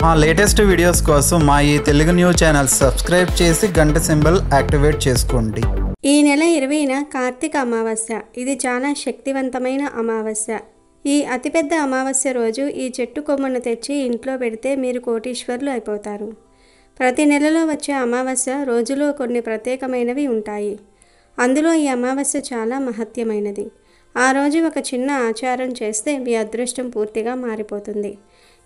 మా latest videos కోసం మా ఈ తెలుగు న్యూస్ ఛానల్ సబ్స్క్రైబ్ చేసి గంట సింబల్ యాక్టివేట్ చేసుకోండి. ఈ నెల 20న కార్తీక అమావాస్య. ఇది చాలా శక్తివంతమైన అమావాస్య. ఈ అతిపెద్ద అమావాస్య రోజు ఈ చెట్టు కొమ్మను తెచ్చి ఇంట్లో పెడితే మీరు కోటీశ్వరులు అయిపోతారు. ప్రతి నెలలో వచ్చే అమావాస్య రోజులో కొన్ని ప్రత్యేకమైనవి ఉంటాయి. అందులో ఈ అమావాస్య చాలా మహత్యమైనది. ఆ రోజు ఒక చిన్న ఆచారం చేస్తే మీ అదృష్టం పూర్తిగా మారిపోతుంది.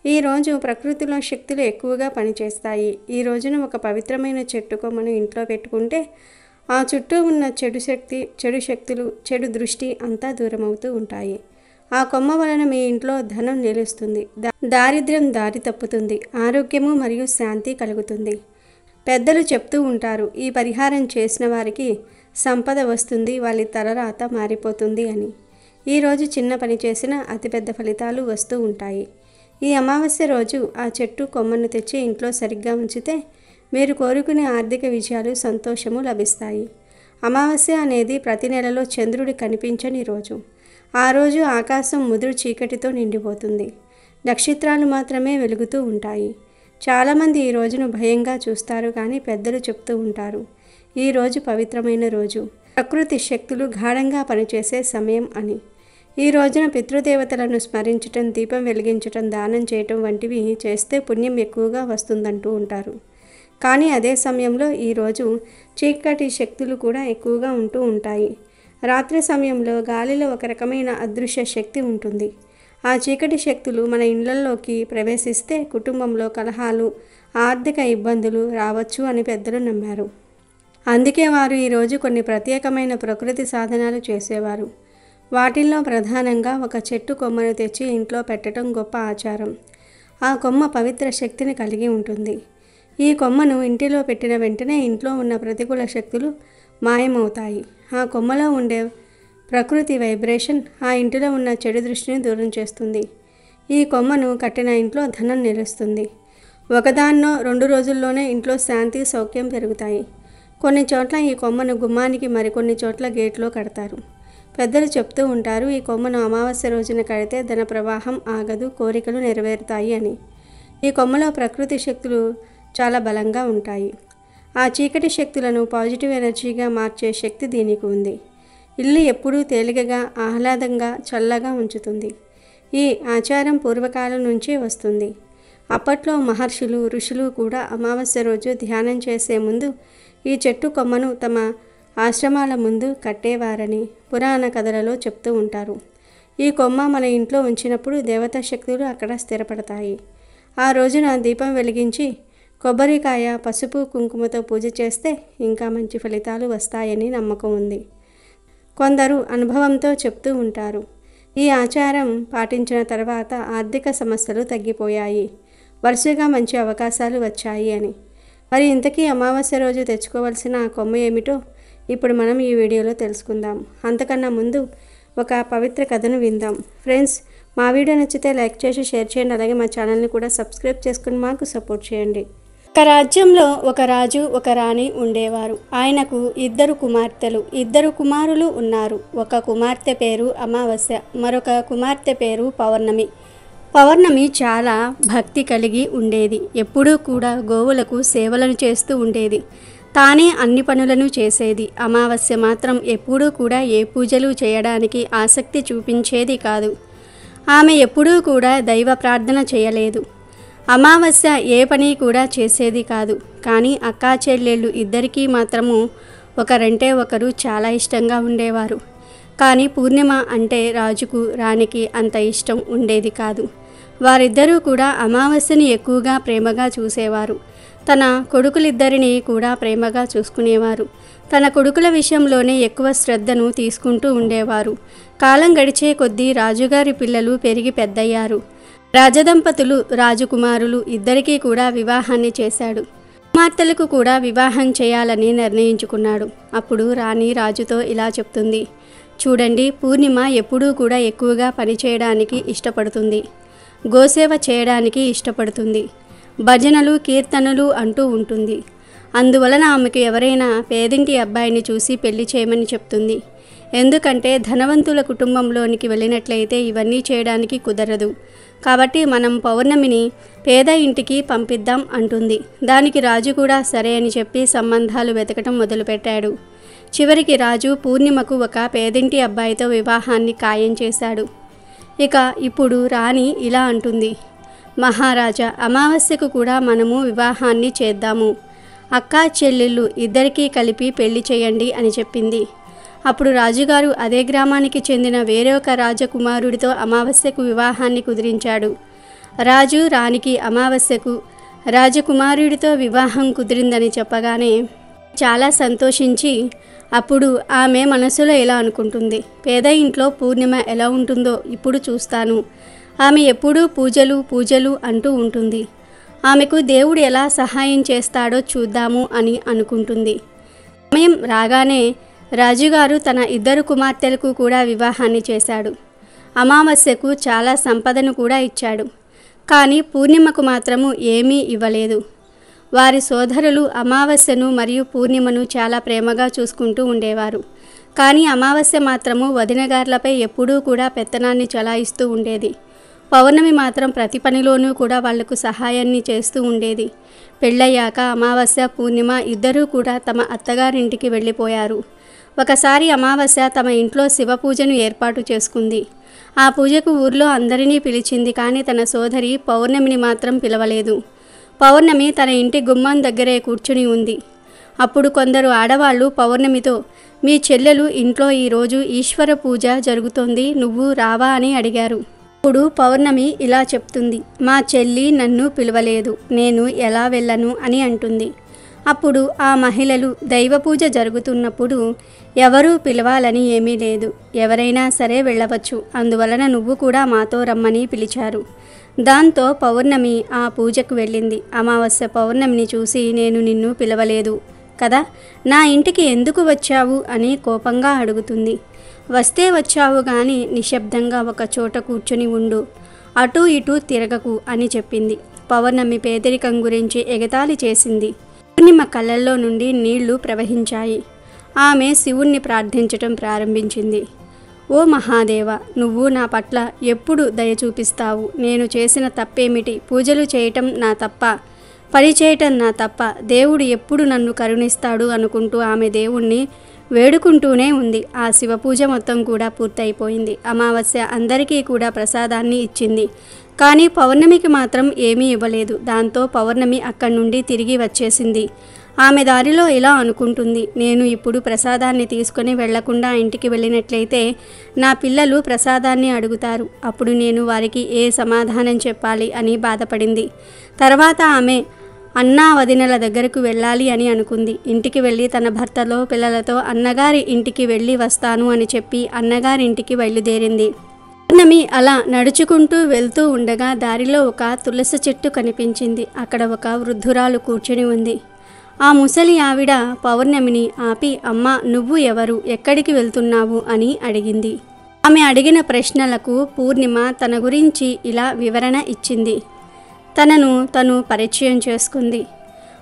ఈ రోజు ప్రకృతిలో శక్తులు ఎక్కువగా పనిచేస్తాయి. ఈ రోజున ఒక పవిత్రమైన చెట్టు కొమ్మను ఇంట్లో పెట్టుకుంటే ఆ చుట్టూ ఉన్న చెడు శక్తులు, చెడు దృష్టి అంతా దూరమవుతూ ఉంటాయి. ఆ కొమ్మ వలన మీ ఇంట్లో ధనం నిలుస్తుంది, దారిద్ర్యం దారి తప్పుతుంది, ఆరోగ్యము మరియు శాంతి కలుగుతుంది. పెద్దలు చెప్తూ ఉంటారు, ఈ పరిహారం చేసిన వారికి సంపద వస్తుంది, వాళ్ళ తలరాత మారిపోతుంది అని. ఈరోజు చిన్న పని చేసిన అతిపెద్ద ఫలితాలు వస్తూ ఉంటాయి. ఈ అమావాస్య రోజు ఆ చెట్టు కొమ్మను తెచ్చి ఇంట్లో సరిగ్గా ఉంచితే మీరు కోరుకునే ఆర్థిక విజయాలు, సంతోషము లభిస్తాయి. అమావాస్య అనేది ప్రతి నెలలో చంద్రుడి కనిపించని రోజు. ఆ రోజు ఆకాశం ముదురు చీకటితో నిండిపోతుంది. నక్షత్రాలు మాత్రమే వెలుగుతూ ఉంటాయి. చాలామంది ఈ రోజును భయంగా చూస్తారు, కానీ పెద్దలు చెప్తూ ఉంటారు, ఈ రోజు పవిత్రమైన రోజు, ప్రకృతి శక్తులు గాఢంగా పనిచేసే సమయం అని. ఈ రోజున పితృదేవతలను స్మరించటం, దీపం వెలిగించటం, దానం చేయటం వంటివి చేస్తే పుణ్యం ఎక్కువగా వస్తుందంటూ ఉంటారు. కానీ అదే సమయంలో ఈరోజు చీకటి శక్తులు కూడా ఎక్కువగా ఉంటూ ఉంటాయి. రాత్రి సమయంలో గాలిలో ఒక రకమైన అదృశ్య శక్తి ఉంటుంది. ఆ చీకటి శక్తులు మన ఇళ్లలోకి ప్రవేశిస్తే కుటుంబంలో కలహాలు, ఆర్థిక ఇబ్బందులు రావచ్చు అని పెద్దలు నమ్మారు. అందుకే వారు ఈరోజు కొన్ని ప్రత్యేకమైన ప్రకృతి సాధనాలు చేసేవారు. వాటిల్లో ప్రధానంగా ఒక చెట్టు కొమ్మను తెచ్చి ఇంట్లో పెట్టడం గొప్ప ఆచారం. ఆ కొమ్మ పవిత్ర శక్తిని కలిగి ఉంటుంది. ఈ కొమ్మను ఇంటిలో పెట్టిన వెంటనే ఇంట్లో ఉన్న ప్రతికూల శక్తులు మాయమవుతాయి. ఆ కొమ్మలో ఉండే ప్రకృతి వైబ్రేషన్ ఆ ఇంటిలో ఉన్న చెడు దృష్టిని దూరం చేస్తుంది. ఈ కొమ్మను కట్టిన ఇంట్లో ధనం నిలుస్తుంది. ఒకదాన్నో 2 రోజుల్లోనే ఇంట్లో శాంతి, సౌఖ్యం పెరుగుతాయి. కొన్ని చోట్ల ఈ కొమ్మను గుమ్మానికి, మరికొన్ని చోట్ల గేట్లో కడతారు. పెద్దలు చెప్తూ ఉంటారు, ఈ కొమ్మను అమావాస్య రోజున కడితే ధన ప్రవాహం ఆగదు, కోరికలు నెరవేరుతాయి అని. ఈ కొమ్మలో ప్రకృతి శక్తులు చాలా బలంగా ఉంటాయి. ఆ చీకటి శక్తులను పాజిటివ్ ఎనర్జీగా మార్చే శక్తి దీనికి ఉంది. ఇల్లు ఎప్పుడూ తేలికగా, ఆహ్లాదంగా, చల్లగా ఉంచుతుంది. ఈ ఆచారం పూర్వకాలం నుంచే వస్తుంది. అప్పట్లో మహర్షులు, ఋషులు కూడా అమావాస్య రోజు ధ్యానం చేసే ముందు ఈ చెట్టు కొమ్మను తమ ఆశ్రమాల ముందు కట్టేవారని పురాణ కథలలో చెప్తూ ఉంటారు. ఈ కొమ్మ మన ఇంట్లో ఉంచినప్పుడు దేవతా శక్తులు అక్కడ స్థిరపడతాయి. ఆ రోజున దీపం వెలిగించి కొబ్బరికాయ, పసుపు, కుంకుమతో పూజ చేస్తే ఇంకా మంచి ఫలితాలు వస్తాయని నమ్మకం ఉంది. కొందరు అనుభవంతో చెప్తూ ఉంటారు, ఈ ఆచారం పాటించిన తర్వాత ఆర్థిక సమస్యలు తగ్గిపోయాయి, వరుసగా మంచి అవకాశాలు వచ్చాయి అని. మరి ఇంతకీ అమావాస్య రోజు తెచ్చుకోవాల్సిన ఆ కొమ్మ ఏమిటో ఇప్పుడు మనం ఈ వీడియోలో తెలుసుకుందాం. అంతకన్నా ముందు ఒక పవిత్ర కథను విందాం. ఫ్రెండ్స్, మా వీడియో నచ్చితే లైక్ చేసి షేర్ చేయండి. అలాగే మా ఛానల్ని కూడా సబ్స్క్రైబ్ చేసుకుని మాకు సపోర్ట్ చేయండి. ఒక రాజ్యంలో ఒక రాజు, ఒక రాణి ఉండేవారు. ఆయనకు 2 కుమార్తెలు, 2 కుమారులు ఉన్నారు. ఒక కుమార్తె పేరు అమావాస్య, మరొక కుమార్తె పేరు పౌర్ణమి. పౌర్ణమి చాలా భక్తి కలిగి ఉండేది. ఎప్పుడూ కూడా గోవులకు సేవలను చేస్తూ ఉండేది. తానే అన్ని పనులను చేసేది. అమావాస్య మాత్రం ఎప్పుడూ కూడా ఏ పూజలు చేయడానికి ఆసక్తి చూపించేది కాదు. ఆమె ఎప్పుడూ కూడా దైవ ప్రార్థన చేయలేదు. అమావాస్య ఏ పని కూడా చేసేది కాదు. కానీ అక్కా చెల్లెళ్ళు ఇద్దరికీ మాత్రము ఒకరంటే ఒకరు చాలా ఇష్టంగా ఉండేవారు. కానీ పూర్ణిమ అంటే రాజుకు, రాణికి అంత ఇష్టం ఉండేది కాదు. వారిద్దరూ కూడా అమావాస్యని ఎక్కువగా ప్రేమగా చూసేవారు. తన కొడుకులిద్దరినీ కూడా ప్రేమగా చూసుకునేవారు. తన కొడుకుల విషయంలోనే ఎక్కువ శ్రద్ధను తీసుకుంటూ ఉండేవారు. కాలం గడిచే కొద్దీ రాజుగారి పిల్లలు పెరిగి పెద్దయ్యారు. రాజదంపతులు, రాజకుమారులు ఇద్దరికీ కూడా వివాహాన్ని చేశాడు. కుమార్తెలకు కూడా వివాహం చేయాలని నిర్ణయించుకున్నాడు. అప్పుడు రాణి రాజుతో ఇలా చెప్తుంది, చూడండి, పూర్ణిమ ఎప్పుడూ కూడా ఎక్కువగా పనిచేయడానికి ఇష్టపడుతుంది, గోసేవ చేయడానికి ఇష్టపడుతుంది, భజనలు, కీర్తనలు అంటూ ఉంటుంది. అందువలన ఆమెకు ఎవరైనా పేదింటి అబ్బాయిని చూసి పెళ్లి చేయమని చెప్తుంది. ఎందుకంటే ధనవంతుల కుటుంబంలోనికి వెళ్ళినట్లయితే ఇవన్నీ చేయడానికి కుదరదు. కాబట్టి మనం పౌర్ణమిని పేద ఇంటికి పంపిద్దాం అంటుంది. దానికి రాజు కూడా సరే అని చెప్పి సంబంధాలు వెతకటం మొదలుపెట్టాడు. చివరికి రాజు పూర్ణిమకు ఒక పేదింటి అబ్బాయితో వివాహాన్ని ఖాయం చేశాడు. ఇక ఇప్పుడు రాణి ఇలా అంటుంది, మహారాజా, అమావాస్యకు కూడా మనము వివాహాన్ని చేద్దాము. అక్కా చెల్లెళ్ళు ఇద్దరికీ కలిపి పెళ్లి చేయండి అని చెప్పింది. అప్పుడు రాజుగారు అదే గ్రామానికి చెందిన వేరొక రాజకుమారుడితో అమావాస్యకు వివాహాన్ని కుదిరించాడు. రాజు రాణికి అమావాస్యకు రాజకుమారుడితో వివాహం కుదిరిందని చెప్పగానే చాలా సంతోషించి అప్పుడు ఆమె మనసులో ఎలా అనుకుంటుంది, పేద ఇంట్లో పూర్ణిమ ఎలా ఉంటుందో ఇప్పుడు చూస్తాను. ఆమె ఎప్పుడూ పూజలు పూజలు అంటూ ఉంటుంది. ఆమెకు దేవుడు ఎలా సహాయం చేస్తాడో చూద్దాము అని అనుకుంటుంది. సమయం రాగానే రాజుగారు తన ఇద్దరు కుమార్తెలకు కూడా వివాహాన్ని చేశాడు. అమావాస్యకు చాలా సంపదను కూడా ఇచ్చాడు. కానీ పూర్ణిమకు మాత్రము ఏమీ ఇవ్వలేదు. వారి సోదరులు అమావాస్యను మరియు పూర్ణిమను చాలా ప్రేమగా చూసుకుంటూ ఉండేవారు. కానీ అమావాస్య మాత్రము వదినగార్లపై ఎప్పుడూ కూడా పెత్తనాన్ని చలాయిస్తూ ఉండేది. పౌర్ణమి మాత్రం ప్రతి పనిలోనూ కూడా వాళ్లకు సహాయాన్ని చేస్తూ ఉండేది. పెళ్ళయ్యాక అమావాస్య పూర్ణిమ ఇద్దరూ కూడా తమ అత్తగారింటికి వెళ్ళిపోయారు. ఒకసారి అమావాస్య తమ ఇంట్లో శివ పూజను ఏర్పాటు చేసుకుంది. ఆ పూజకు ఊర్లో అందరినీ పిలిచింది. కానీ తన సోదరి పౌర్ణమిని మాత్రం పిలవలేదు. పౌర్ణమి తన ఇంటి గుమ్మం దగ్గరే కూర్చుని ఉంది. అప్పుడు కొందరు ఆడవాళ్లు పౌర్ణమితో, మీ చెల్లెలు ఇంట్లో ఈరోజు ఈశ్వర పూజ జరుగుతోంది, నువ్వు రావా అని అడిగారు. అప్పుడు పౌర్ణమి ఇలా చెప్తుంది, మా చెల్లి నన్ను పిలవలేదు, నేను ఎలా వెళ్ళను అని అంటుంది. అప్పుడు ఆ మహిళలు, దైవ పూజ జరుగుతున్నప్పుడు ఎవరూ పిలవాలని ఏమీ లేదు, ఎవరైనా సరే వెళ్ళవచ్చు, అందువలన నువ్వు కూడా మాతో రమ్మని పిలిచారు. దాంతో పౌర్ణమి ఆ పూజకు వెళ్ళింది. అమావాస్య పౌర్ణమిని చూసి, నేను నిన్ను పిలవలేదు కదా, నా ఇంటికి ఎందుకు వచ్చావు అని కోపంగా అడుగుతుంది. వస్తే వచ్చావు కానీ నిశ్శబ్దంగా ఒక చోట కూర్చుని ఉండు, అటూ ఇటూ తిరగకు అని చెప్పింది. పౌర్ణమి పేదరికం గురించి ఎగతాళి చేసింది. పూర్ణిమ కళ్ళల్లో నుండి నీళ్లు ప్రవహించాయి. ఆమె శివుణ్ణి ప్రార్థించటం ప్రారంభించింది. ఓ మహాదేవ, నువ్వు నా పట్ల ఎప్పుడు దయ చూపిస్తావు? నేను చేసిన తప్పేమిటి? పూజలు చేయటం నా తప్ప, పని చేయటం నా తప్ప, దేవుడు ఎప్పుడు నన్ను కరుణిస్తాడు అనుకుంటూ ఆమె దేవుణ్ణి వేడుకుంటూనే ఉంది. ఆ శివ పూజ మొత్తం కూడా పూర్తయిపోయింది. అమావాస్య అందరికీ కూడా ప్రసాదాన్ని ఇచ్చింది. కానీ పౌర్ణమికి మాత్రం ఏమీ ఇవ్వలేదు. దాంతో పౌర్ణమి అక్కడి నుండి తిరిగి వచ్చేసింది. ఆమె దారిలో ఇలా అనుకుంటుంది, నేను ఇప్పుడు ప్రసాదాన్ని తీసుకొని వెళ్లకుండా ఇంటికి వెళ్ళినట్లయితే నా పిల్లలు ప్రసాదాన్ని అడుగుతారు. అప్పుడు నేను వారికి ఏ సమాధానం చెప్పాలి అని బాధపడింది. తర్వాత ఆమె అన్నా వదినల దగ్గరకు వెళ్ళాలి అని అనుకుంది. ఇంటికి వెళ్ళి తన భర్తలో పిల్లలతో అన్నగారి ఇంటికి వెళ్ళి వస్తాను అని చెప్పి అన్నగారింటికి బయలుదేరింది. పౌర్ణమి అలా నడుచుకుంటూ వెళ్తూ ఉండగా దారిలో ఒక తులసి చెట్టు కనిపించింది. అక్కడ ఒక వృద్ధురాలు కూర్చుని ఉంది. ఆ ముసలి ఆవిడ పౌర్ణమిని ఆపి, అమ్మ, నువ్వు ఎవరు, ఎక్కడికి వెళ్తున్నావు అని అడిగింది. ఆమె అడిగిన ప్రశ్నలకు పూర్ణిమ తన గురించి ఇలా వివరణ ఇచ్చింది. తనను తను పరిచయం చేసుకుంది.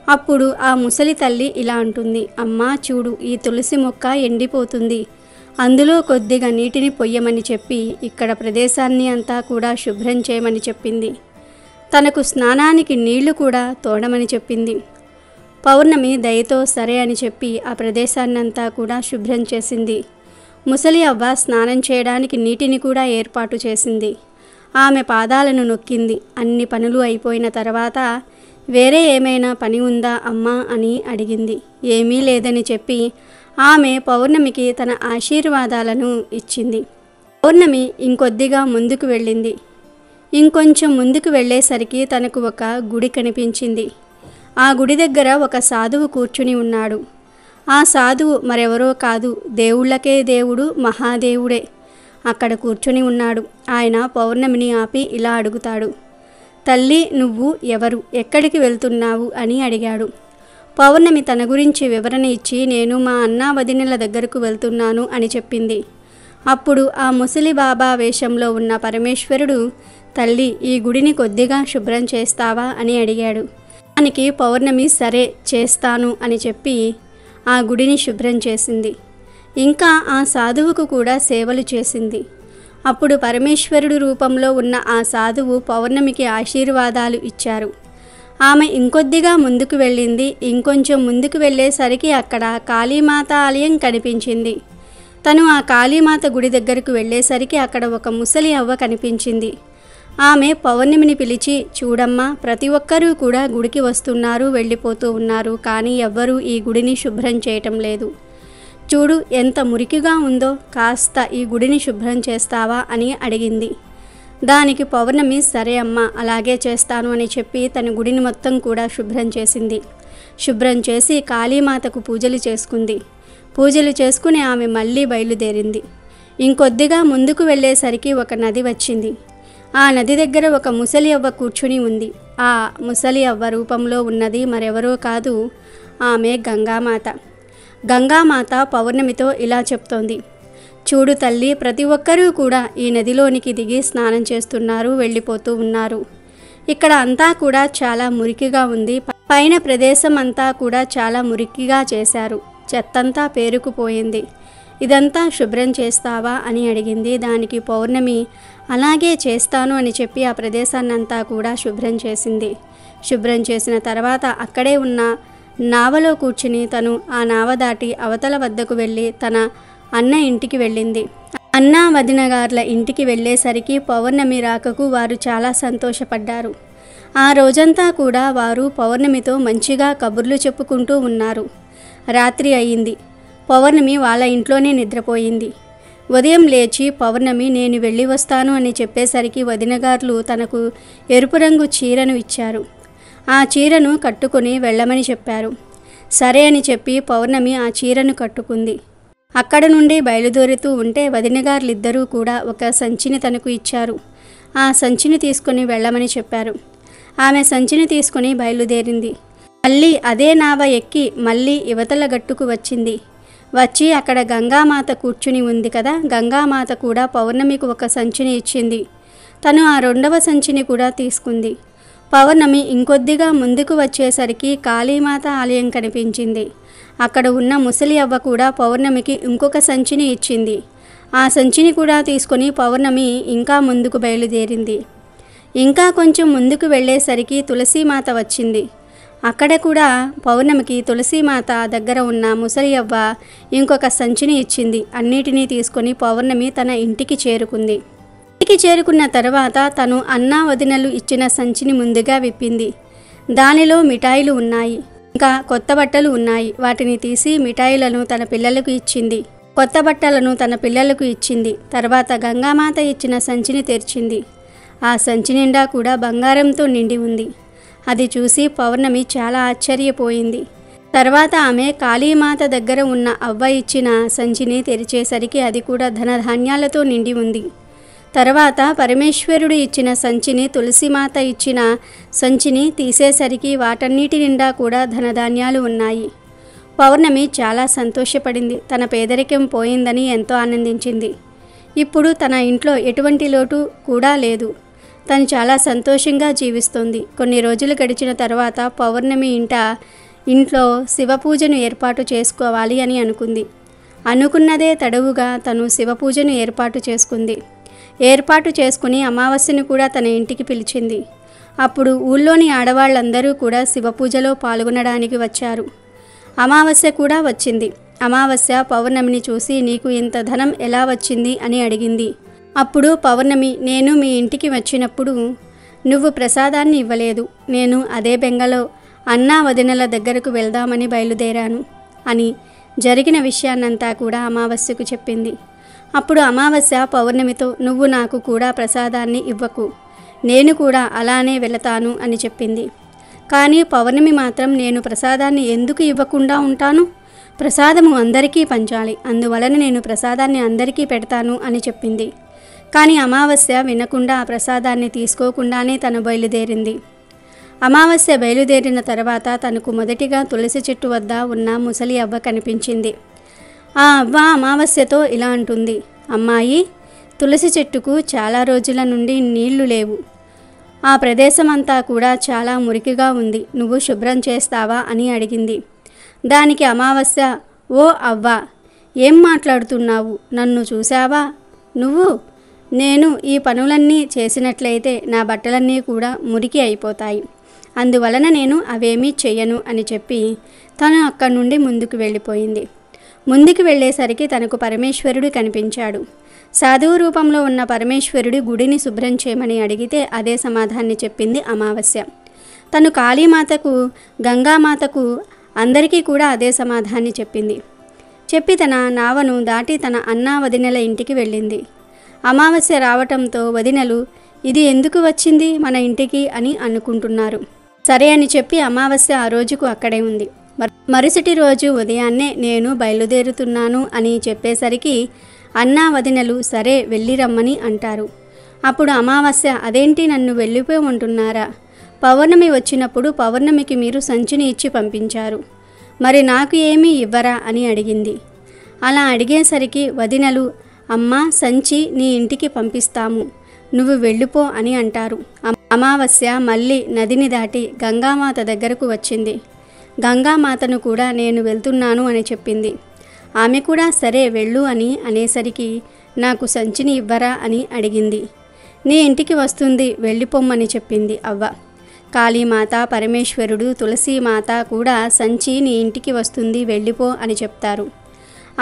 అప్పుడు ఆ ముసలి తల్లి ఇలా అంటుంది, అమ్మా చూడు, ఈ తులసి మొక్క ఎండిపోతుంది, అందులో కొద్దిగా నీటిని పొయ్యమని చెప్పి ఇక్కడ ప్రదేశాన్ని అంతా కూడా శుభ్రం చేయమని చెప్పింది. తనకు స్నానానికి నీళ్లు కూడా తోడమని చెప్పింది. పౌర్ణమి దయతో సరే అని చెప్పి ఆ ప్రదేశాన్నంతా కూడా శుభ్రం చేసింది. ముసలి అవ్వ స్నానం చేయడానికి నీటిని కూడా ఏర్పాటు చేసింది. ఆమె పాదాలను నొక్కింది. అన్ని పనులు అయిపోయిన తర్వాత, వేరే ఏమైనా పని ఉందా అమ్మా అని అడిగింది. ఏమీ లేదని చెప్పి ఆమె పౌర్ణమికి తన ఆశీర్వాదాలను ఇచ్చింది. పౌర్ణమి ఇంకొద్దిగా ముందుకు వెళ్ళింది. ఇంకొంచెం ముందుకు వెళ్ళేసరికి తనకు ఒక గుడి కనిపించింది. ఆ గుడి దగ్గర ఒక సాధువు కూర్చుని ఉన్నాడు. ఆ సాధువు మరెవరో కాదు, దేవుళ్ళకే దేవుడు మహాదేవుడే అక్కడ కూర్చుని ఉన్నాడు. ఆయన పౌర్ణమిని ఆపి ఇలా అడుగుతాడు, తల్లి, నువ్వు ఎవరు, ఎక్కడికి వెళ్తున్నావు అని అడిగాడు. పౌర్ణమి తన గురించి వివరణ ఇచ్చి, నేను మా అన్నా వదినల దగ్గరకు వెళ్తున్నాను అని చెప్పింది. అప్పుడు ఆ ముసలి బాబా వేషంలో ఉన్న పరమేశ్వరుడు, తల్లి, ఈ గుడిని కొద్దిగా శుభ్రం చేస్తావా అని అడిగాడు. దానికి పౌర్ణమి సరే చేస్తాను అని చెప్పి ఆ గుడిని శుభ్రం చేసింది. ఇంకా ఆ సాధువుకు కూడా సేవలు చేసింది. అప్పుడు పరమేశ్వరుడు రూపంలో ఉన్న ఆ సాధువు పౌర్ణమికి ఆశీర్వాదాలు ఇచ్చారు. ఆమె ఇంకొద్దిగా ముందుకు వెళ్ళింది. ఇంకొంచెం ముందుకు వెళ్ళేసరికి అక్కడ కాళీమాత ఆలయం కనిపించింది. తను ఆ కాళీమాత గుడి దగ్గరకు వెళ్ళేసరికి అక్కడ ఒక ముసలి అవ్వ కనిపించింది. ఆమె పౌర్ణమిని పిలిచి, చూడమ్మా, ప్రతి ఒక్కరూ కూడా గుడికి వస్తున్నారు, వెళ్ళిపోతూ ఉన్నారు, కానీ ఎవ్వరూ ఈ గుడిని శుభ్రం చేయటం లేదు. చూడు ఎంత మురికిగా ఉందో, కాస్త ఈ గుడిని శుభ్రం చేస్తావా అని అడిగింది. దానికి పౌర్ణమి సరే అమ్మా, అలాగే చేస్తాను అని చెప్పి తన గుడిని మొత్తం కూడా శుభ్రం చేసింది. శుభ్రం చేసి కాళీమాతకు పూజలు చేసుకుంది. పూజలు చేసుకుని ఆమె మళ్ళీ బయలుదేరింది. ఇంకొద్దిగా ముందుకు వెళ్ళేసరికి ఒక నది వచ్చింది. ఆ నది దగ్గర ఒక ముసలి అవ్వ కూర్చుని ఉంది. ఆ ముసలి అవ్వ రూపంలో ఉన్నది మరెవరో కాదు, ఆమె గంగామాత. గంగామాత పౌర్ణమితో ఇలా చెప్తోంది, చూడు తల్లి, ప్రతి ఒక్కరూ కూడా ఈ నదిలోనికి దిగి స్నానం చేస్తున్నారు, వెళ్ళిపోతూ ఉన్నారు. ఇక్కడ అంతా కూడా చాలా మురికిగా ఉంది. పైన ప్రదేశం అంతా కూడా చాలా మురికిగా చేశారు. చెత్తంతా పేరుకుపోయింది. ఇదంతా శుభ్రం చేస్తావా అని అడిగింది. దానికి పౌర్ణమి అలాగే చేస్తాను అని చెప్పి ఆ ప్రదేశాన్నంతా కూడా శుభ్రం చేసింది. శుభ్రం చేసిన తర్వాత అక్కడే ఉన్న నావలో కూర్చుని తను ఆ నావ దాటి అవతల వద్దకు వెళ్ళి తన అన్న ఇంటికి వెళ్ళింది. అన్న వదిన గార్ల ఇంటికి వెళ్ళేసరికి పౌర్ణమి రాకకు వారు చాలా సంతోషపడ్డారు. ఆ రోజంతా కూడా వారు పౌర్ణమితో మంచిగా కబుర్లు చెప్పుకుంటూ ఉన్నారు. రాత్రి అయింది. పౌర్ణమి వాళ్ళ ఇంట్లోనే నిద్రపోయింది. ఉదయం లేచి పౌర్ణమి నేను వెళ్ళి వస్తాను అని చెప్పేసరికి వదినగారులు తనకు ఎరుపు రంగు చీరను ఇచ్చారు. ఆ చీరను కట్టుకుని వెళ్ళమని చెప్పారు. సరే అని చెప్పి పౌర్ణమి ఆ చీరను కట్టుకుంది. అక్కడ నుండి బయలుదేరుతూ ఉంటే వదినగారులిద్దరూ కూడా ఒక సంచిని తనకు ఇచ్చారు. ఆ సంచిని తీసుకుని వెళ్ళమని చెప్పారు. ఆమె సంచిని తీసుకుని బయలుదేరింది. మళ్ళీ అదే నావ ఎక్కి మళ్ళీ యువతల గట్టుకు వచ్చింది. వచ్చి అక్కడ గంగామాత కూర్చుని ఉంది కదా, గంగామాత కూడా పౌర్ణమికి ఒక సంచిని ఇచ్చింది. తను ఆ రెండవ సంచిని కూడా తీసుకుంది. పౌర్ణమి ఇంకొద్దిగా ముందుకు వచ్చేసరికి కాళీమాత ఆలయం కనిపించింది. అక్కడ ఉన్న ముసలి అవ్వ కూడా పౌర్ణమికి ఇంకొక సంచిని ఇచ్చింది. ఆ సంచిని కూడా తీసుకొని పౌర్ణమి ఇంకా ముందుకు బయలుదేరింది. ఇంకా కొంచెం ముందుకు వెళ్ళేసరికి తులసీమాత వచ్చింది. అక్కడ కూడా పౌర్ణమికి తులసీమాత దగ్గర ఉన్న ముసలి అవ్వ ఇంకొక సంచిని ఇచ్చింది. అన్నిటినీ తీసుకొని పౌర్ణమి తన ఇంటికి చేరుకుంది. ఇంటికి చేరుకున్న తర్వాత తను అన్నా వదినలు ఇచ్చిన సంచిని ముందుగా విప్పింది. దానిలో మిఠాయిలు ఉన్నాయి, ఇంకా కొత్త బట్టలు ఉన్నాయి. వాటిని తీసి మిఠాయిలను తన పిల్లలకు ఇచ్చింది. కొత్త బట్టలను తన పిల్లలకు ఇచ్చింది. తర్వాత గంగామాత ఇచ్చిన సంచిని తెరిచింది. ఆ సంచి నిండా కూడా బంగారంతో నిండి ఉంది. అది చూసి పౌర్ణమి చాలా ఆశ్చర్యపోయింది. తర్వాత ఆమె కాళీమాత దగ్గర ఉన్న అవ్వ ఇచ్చిన సంచిని తెరిచేసరికి అది కూడా ధనధాన్యాలతో నిండి ఉంది. తర్వాత పరమేశ్వరుడు ఇచ్చిన సంచిని, తులసిమాత ఇచ్చిన సంచిని తీసేసరికి వాటన్నిటి నిండా కూడా ధనధాన్యాలు ఉన్నాయి. పౌర్ణమి చాలా సంతోషపడింది. తన పేదరికం పోయిందని ఎంతో ఆనందించింది. ఇప్పుడు తన ఇంట్లో ఎటువంటి లోటు కూడా లేదు. తను చాలా సంతోషంగా జీవిస్తోంది. కొన్ని రోజులు గడిచిన తర్వాత పౌర్ణమి ఇంట్లో శివపూజను ఏర్పాటు చేసుకోవాలి అని అనుకుంది. అనుకున్నదే తడవుగా తను శివపూజను ఏర్పాటు చేసుకుంది. ఏర్పాటు చేసుకుని అమావాస్యను కూడా తన ఇంటికి పిలిచింది. అప్పుడు ఊళ్ళోని ఆడవాళ్ళందరూ కూడా శివపూజలో పాల్గొనడానికి వచ్చారు. అమావాస్య కూడా వచ్చింది. అమావాస్య పౌర్ణమిని చూసి, నీకు ఇంత ధనం ఎలా వచ్చింది అని అడిగింది. అప్పుడు పౌర్ణమి, నేను మీ ఇంటికి వచ్చినప్పుడు నువ్వు ప్రసాదాన్ని ఇవ్వలేదు. నేను అదే బెంగలో అన్నా వదినల దగ్గరకు వెళ్దామని బయలుదేరాను అని జరిగిన విషయాన్నంతా కూడా అమావాస్యకు చెప్పింది. అప్పుడు అమావాస్య పౌర్ణమితో, నువ్వు నాకు కూడా ప్రసాదాన్ని ఇవ్వకు, నేను కూడా అలానే వెళతాను అని చెప్పింది. కానీ పౌర్ణమి మాత్రం, నేను ప్రసాదాన్ని ఎందుకు ఇవ్వకుండా ఉంటాను? ప్రసాదము అందరికీ పంచాలి, అందువలన నేను ప్రసాదాన్ని అందరికీ పెడతాను అని చెప్పింది. కానీ అమావాస్య వినకుండా ఆ ప్రసాదాన్ని తీసుకోకుండానే తను బయలుదేరింది. అమావాస్య బయలుదేరిన తర్వాత తనకు మొదటిగా తులసి చెట్టు వద్ద ఉన్న ముసలి అవ్వ కనిపించింది. ఆ అవ్వ అమావాస్యతో ఇలా అంటుంది, అమ్మాయి, తులసి చెట్టుకు చాలా రోజుల నుండి నీళ్లు లేవు. ఆ ప్రదేశం అంతా కూడా చాలా మురికిగా ఉంది. నువ్వు శుభ్రం చేస్తావా అని అడిగింది. దానికి అమావాస్య, ఓ అవ్వ, ఏం మాట్లాడుతున్నావు? నన్ను చూశావా నువ్వు? నేను ఈ పనులన్నీ చేసినట్లయితే నా బట్టలన్నీ కూడా మురికి అయిపోతాయి. అందువలన నేను అవేమీ చెయ్యను అని చెప్పి తను అక్కడి నుండి ముందుకు వెళ్ళిపోయింది. ముందుకు వెళ్ళేసరికి తనకు పరమేశ్వరుడు కనిపించాడు. సాధువు రూపంలో ఉన్న పరమేశ్వరుడు గుడిని శుభ్రం చేయమని అడిగితే అదే సమాధాన్ని చెప్పింది అమావాస్య. తను కాళీమాతకు, గంగామాతకు అందరికీ కూడా అదే సమాధాన్ని చెప్పింది. చెప్పి తన నావను దాటి తన అన్నా వదినెల ఇంటికి వెళ్ళింది. అమావాస్య రావటంతో వదినలు ఇది ఎందుకు వచ్చింది మన ఇంటికి అని అనుకుంటున్నారు. సరే అని చెప్పి అమావాస్య ఆ రోజుకు అక్కడే ఉంది. మరుసటి రోజు ఉదయాన్నే నేను బయలుదేరుతున్నాను అని చెప్పేసరికి అన్నా వదినలు సరే వెళ్ళి రమ్మని అంటారు. అప్పుడు అమావాస్య అదేంటి నన్ను వెళ్ళిపోమంటున్నారా? పౌర్ణమి వచ్చినప్పుడు పౌర్ణమికి మీరు సంచిని ఇచ్చి పంపించారు, మరి నాకు ఏమీ ఇవ్వరా అని అడిగింది. అలా అడిగేసరికి వదినలు అమ్మా సంచి నీ ఇంటికి పంపిస్తాము, నువ్వు వెళ్ళిపో అని అంటారు. అమావాస్య మళ్ళీ నదిని దాటి గంగామాత దగ్గరకు వచ్చింది. గంగామాతను కూడా నేను వెళ్తున్నాను అని చెప్పింది. ఆమె కూడా సరే వెళ్ళు అని అనేసరికి నాకు సంచిని ఇవ్వరా అని అడిగింది. నీ ఇంటికి వస్తుంది వెళ్ళిపోమ్మని చెప్పింది అవ్వ. కాళీమాత, పరమేశ్వరుడు, తులసీమాత కూడా సంచి నీ ఇంటికి వస్తుంది వెళ్ళిపో అని చెప్తారు.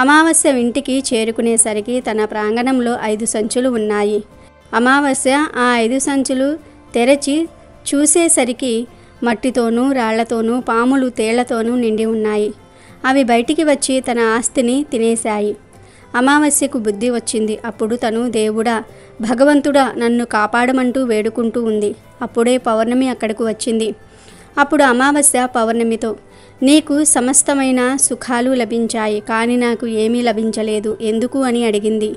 అమావాస్య ఇంటికి చేరుకునేసరికి తన ప్రాంగణంలో 5 సంచులు ఉన్నాయి. అమావాస్య ఆ 5 సంచులు తెరచి చూసేసరికి మట్టితోనూ రాళ్లతోనూ పాములు తేళ్లతోనూ నిండి ఉన్నాయి. అవి బయటికి వచ్చి తన ఆస్తిని తినేశాయి. అమావాస్యకు బుద్ధి వచ్చింది. అప్పుడు తను దేవుడా, భగవంతుడా నన్ను కాపాడమంటూ వేడుకుంటూ ఉంది. అప్పుడే పౌర్ణమి అక్కడకు వచ్చింది. అప్పుడు అమావాస్య పౌర్ణమితో నీకు సమస్తమైన సుఖాలు లభించాయి, కానీ నాకు ఏమీ లభించలేదు ఎందుకు అని అడిగింది.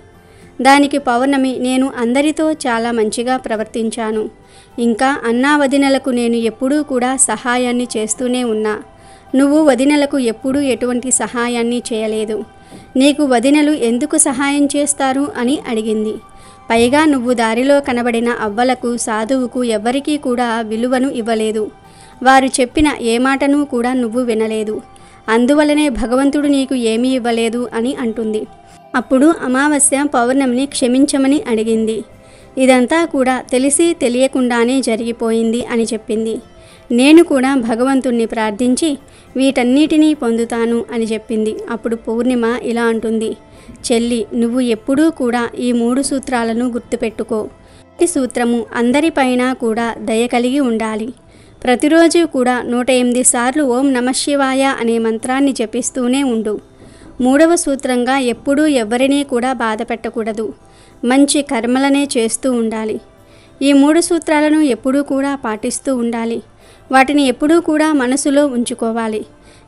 దానికి పౌర్ణమి నేను అందరితో చాలా మంచిగా ప్రవర్తించాను, ఇంకా అన్నా వదినలకు నేను ఎప్పుడూ కూడా సహాయాన్ని చేస్తూనే ఉన్నా, నువ్వు వదినలకు ఎప్పుడూ ఎటువంటి సహాయాన్ని చేయలేదు, నీకు వదినలు ఎందుకు సహాయం చేస్తారు అని అడిగింది. పైగా నువ్వు దారిలో కనబడిన అవ్వలకు, సాధువుకు ఎవ్వరికీ కూడా విలువను ఇవ్వలేదు, వారు చెప్పిన ఏ మాటను కూడా నువ్వు వినలేదు, అందువలనే భగవంతుడు నీకు ఏమీ ఇవ్వలేదు అని అంటుంది. అప్పుడు అమావాస్య పౌర్ణమిని క్షమించమని అడిగింది. ఇదంతా కూడా తెలిసి తెలియకుండానే జరిగిపోయింది అని చెప్పింది. నేను కూడా భగవంతుణ్ణి ప్రార్థించి వీటన్నిటినీ పొందుతాను అని చెప్పింది. అప్పుడు పూర్ణిమ ఇలా అంటుంది, చెల్లి నువ్వు ఎప్పుడూ కూడా ఈ 3 సూత్రాలను గుర్తుపెట్టుకో. ఈ సూత్రము అందరిపైన కూడా దయ కలిగి ఉండాలి. ప్రతిరోజు కూడా 108 సార్లు ఓం నమఃశివాయ అనే మంత్రాన్ని జపిస్తూనే ఉండు. 3వ సూత్రంగా ఎప్పుడూ ఎవరినీ కూడా బాధ పెట్టకూడదు, మంచి కర్మలనే చేస్తూ ఉండాలి. ఈ 3 సూత్రాలను ఎప్పుడూ కూడా పాటిస్తూ ఉండాలి. వాటిని ఎప్పుడూ కూడా మనసులో ఉంచుకోవాలి.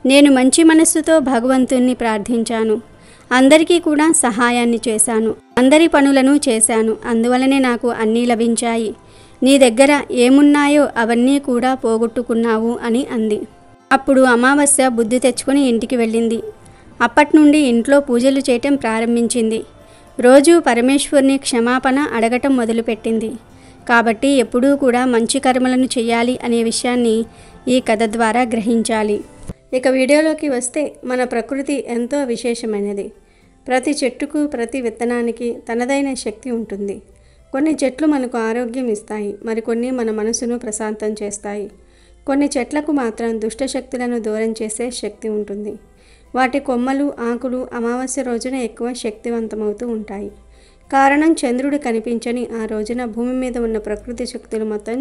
నేను మంచి మనస్సుతో భగవంతుణ్ణి ప్రార్థించాను, అందరికీ కూడా సహాయాన్ని చేశాను, అందరి పనులను చేశాను, అందువలనే నాకు అన్నీ లభించాయి. నీ దగ్గర ఏమున్నాయో అవన్నీ కూడా పోగొట్టుకున్నావు అని అంది. అప్పుడు అమావాస్య బుద్ధి తెచ్చుకొని ఇంటికి వెళ్ళింది. అప్పటి నుండి ఇంట్లో పూజలు చేయటం ప్రారంభించింది. రోజు పరమేశ్వరుని క్షమాపణ అడగటం మొదలుపెట్టింది. కాబట్టి ఎప్పుడూ కూడా మంచి కర్మలను చేయాలి అనే విషయాన్ని ఈ కథ ద్వారా గ్రహించాలి. ఇక వీడియోలోకి వస్తే మన ప్రకృతి ఎంతో విశేషమైనది. ప్రతి చెట్టుకు, ప్రతి విత్తనానికి తనదైన శక్తి ఉంటుంది. కొన్ని చెట్లు మనకు ఆరోగ్యం ఇస్తాయి, మరికొన్ని మన మనసును ప్రశాంతం చేస్తాయి. కొన్ని చెట్లకు మాత్రం దుష్టశక్తులను దూరం చేసే శక్తి ఉంటుంది. వాటి కొమ్మలు, ఆకులు అమావాస్య రోజున ఎక్కువ శక్తివంతమవుతూ ఉంటాయి. కారణం చంద్రుడు కనిపించని ఆ రోజున భూమి మీద ఉన్న ప్రకృతి శక్తులు మొత్తం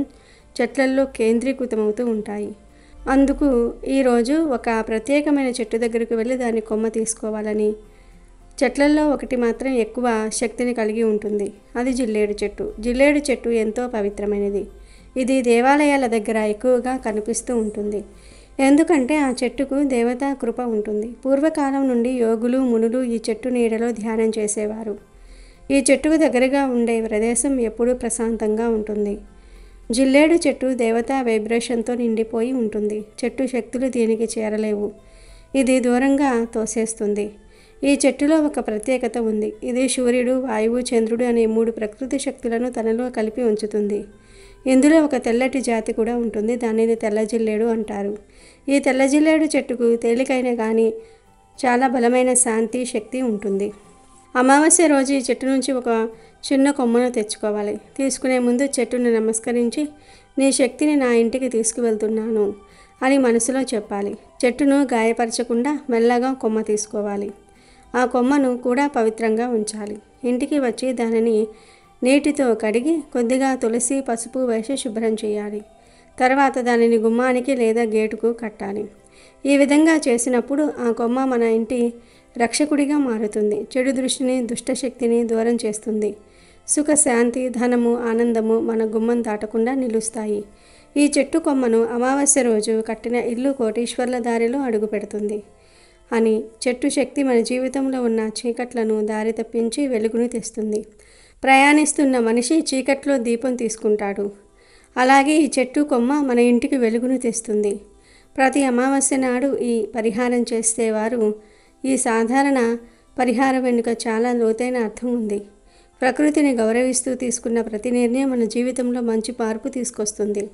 చెట్లల్లో కేంద్రీకృతమవుతూ ఉంటాయి. అందుకు ఈరోజు ఒక ప్రత్యేకమైన చెట్టు దగ్గరకు వెళ్ళి దాని కొమ్మ తీసుకోవాలని, చెట్లల్లో ఒకటి మాత్రం ఎక్కువ శక్తిని కలిగి ఉంటుంది. అది జిల్లేడు చెట్టు. జిల్లేడు చెట్టు ఎంతో పవిత్రమైనది. ఇది దేవాలయాల దగ్గర ఎక్కువగా కనిపిస్తూ ఉంటుంది. ఎందుకంటే ఆ చెట్టుకు దేవతా కృప ఉంటుంది. పూర్వకాలం నుండి యోగులు, మునులు ఈ చెట్టు నీడలో ధ్యానం చేసేవారు. ఈ చెట్టుకు దగ్గరగా ఉండే ప్రదేశం ఎప్పుడూ ప్రశాంతంగా ఉంటుంది. జిల్లేడు చెట్టు దేవతా వైబ్రేషన్తో నిండిపోయి ఉంటుంది. చెట్టు శక్తులు దీనికి చేరలేవు. ఇది దూరంగా తోసేస్తుంది. ఈ చెట్టులో ఒక ప్రత్యేకత ఉంది. ఇది సూర్యుడు, వాయువు, చంద్రుడు అనే 3 ప్రకృతి శక్తులను తనలో కలిపి ఉంచుతుంది. ఇందులో ఒక తెల్లటి జాతి కూడా ఉంటుంది. దానిని తెల్ల జిల్లేడు అంటారు. ఈ తెల్ల జిల్లేడు చెట్టుకు తేలికైన కానీ చాలా బలమైన శాంతి శక్తి ఉంటుంది. అమావాస్య రోజు ఈ చెట్టు నుంచి ఒక చిన్న కొమ్మను తెచ్చుకోవాలి. తీసుకునే ముందు చెట్టును నమస్కరించి నీ శక్తిని నా ఇంటికి తీసుకువెళ్తున్నాను అని మనసులో చెప్పాలి. చెట్టును గాయపరచకుండా మెల్లగా కొమ్మ తీసుకోవాలి. ఆ కొమ్మను కూడా పవిత్రంగా ఉంచాలి. ఇంటికి వచ్చి దానిని నీటితో కడిగి కొద్దిగా తులసి పసుపు వేసి శుభ్రం చేయాలి. తర్వాత దానిని గుమ్మానికి లేదా గేటుకు కట్టాలి. ఈ విధంగా చేసినప్పుడు ఆ కొమ్మ మన ఇంటి రక్షకుడిగా మారుతుంది. చెడు దృష్టిని దుష్టశక్తిని దూరం చేస్తుంది. సుఖ శాంతి ధనము ఆనందము మన గుమ్మం దాటకుండా నిలుస్తాయి. ఈ చెట్టు కొమ్మను అమావాస్య రోజు కట్టిన ఇల్లు కోటీశ్వర్ల దారిలో అడుగు పెడుతుంది అని చెట్టు శక్తి మన జీవితంలో ఉన్న చీకట్లను దారి తప్పించి వెలుగును తెస్తుంది. ప్రయాణిస్తున్న మనిషి చీకట్లో దీపం తీసుకుంటాడు. అలాగే ఈ చెట్టు కొమ్మ మన ఇంటికి వెలుగును తెస్తుంది. ప్రతి అమావాస్య నాడు ఈ పరిహారం చేస్తే వారు ఈ సాధారణ పరిహారం వెనుక చాలా లోతైన అర్థం ఉంది. ప్రకృతిని గౌరవిస్తూ తీసుకున్న ప్రతి నిర్ణయం మన జీవితంలో మంచి మార్పు తీసుకొస్తుంది.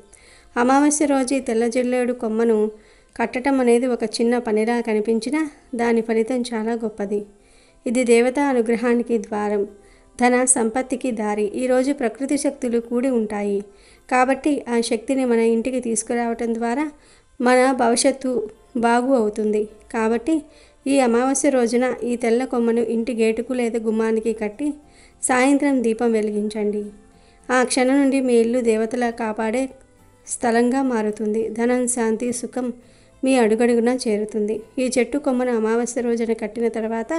అమావాస్య రోజు తెల్ల జిల్లేడు కొమ్మను కట్టడం అనేది ఒక చిన్న పనిలా కనిపించినా దాని ఫలితం చాలా గొప్పది. ఇది దేవతా అనుగ్రహానికి ద్వారం, ధన సంపత్తికి దారి. ఈరోజు ప్రకృతి శక్తులు కూడి ఉంటాయి కాబట్టి ఆ శక్తిని మన ఇంటికి తీసుకురావటం ద్వారా మన భవిష్యత్తు బాగు అవుతుంది. కాబట్టి ఈ అమావాస్య రోజున ఈ తెల్ల కొమ్మను ఇంటి గేటుకు లేదా గుమ్మానికి కట్టి సాయంత్రం దీపం వెలిగించండి. ఆ క్షణం నుండి మీ ఇల్లు దేవతల కాపాడే స్థలంగా మారుతుంది. ధనం శాంతి సుఖం మీ అడుగడుగునా చేరుతుంది. ఈ చెట్టు కొమ్మను అమావాస్య రోజున కట్టిన తర్వాత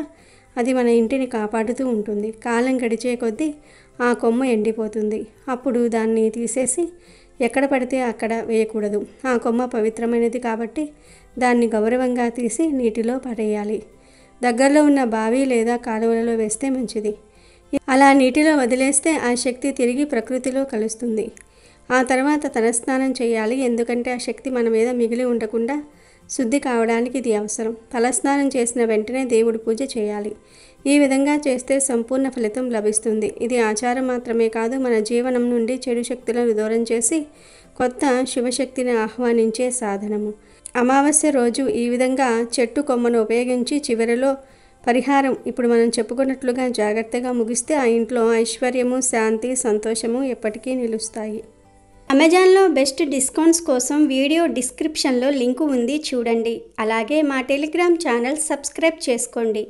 అది మన ఇంటిని కాపాడుతూ ఉంటుంది. కాలం గడిచే కొద్దీ ఆ కొమ్మ ఎండిపోతుంది. అప్పుడు దాన్ని తీసేసి ఎక్కడ పడితే అక్కడ వేయకూడదు. ఆ కొమ్మ పవిత్రమైనది కాబట్టి దాన్ని గౌరవంగా తీసి నీటిలో పడేయాలి. దగ్గరలో ఉన్న బావి లేదా కాలువలలో వేస్తే మంచిది. అలా నీటిలో వదిలేస్తే ఆ శక్తి తిరిగి ప్రకృతిలో కలుస్తుంది. ఆ తర్వాత తలస్నానం చేయాలి. ఎందుకంటే ఆ శక్తి మన మీద మిగిలి ఉండకుండా శుద్ధి కావడానికి ఇది అవసరం. తలస్నానం చేసిన వెంటనే దేవుడి పూజ చేయాలి. ఈ విధంగా చేస్తే సంపూర్ణ ఫలితం లభిస్తుంది. ఇది ఆచారం మాత్రమే కాదు, మన జీవనం నుండి చెడు శక్తులను దూరం చేసి కొత్త శివశక్తిని ఆహ్వానించే సాధనము. అమావాస్య రోజు ఈ విధంగా చెట్టు కొమ్మను ఉపయోగించి చివరిలో పరిహారం ఇప్పుడు మనం చెప్పుకున్నట్లుగా జాగ్రత్తగా ముగిస్తే ఆ ఇంట్లో ఐశ్వర్యము శాంతి సంతోషము ఎప్పటికీ నిలుస్తాయి. అమెజాన్లో బెస్ట్ డిస్కౌంట్స్ కోసం వీడియో డిస్క్రిప్షన్లో లింకు ఉంది చూడండి. అలాగే మా టెలిగ్రామ్ ఛానల్ సబ్స్క్రైబ్ చేసుకోండి.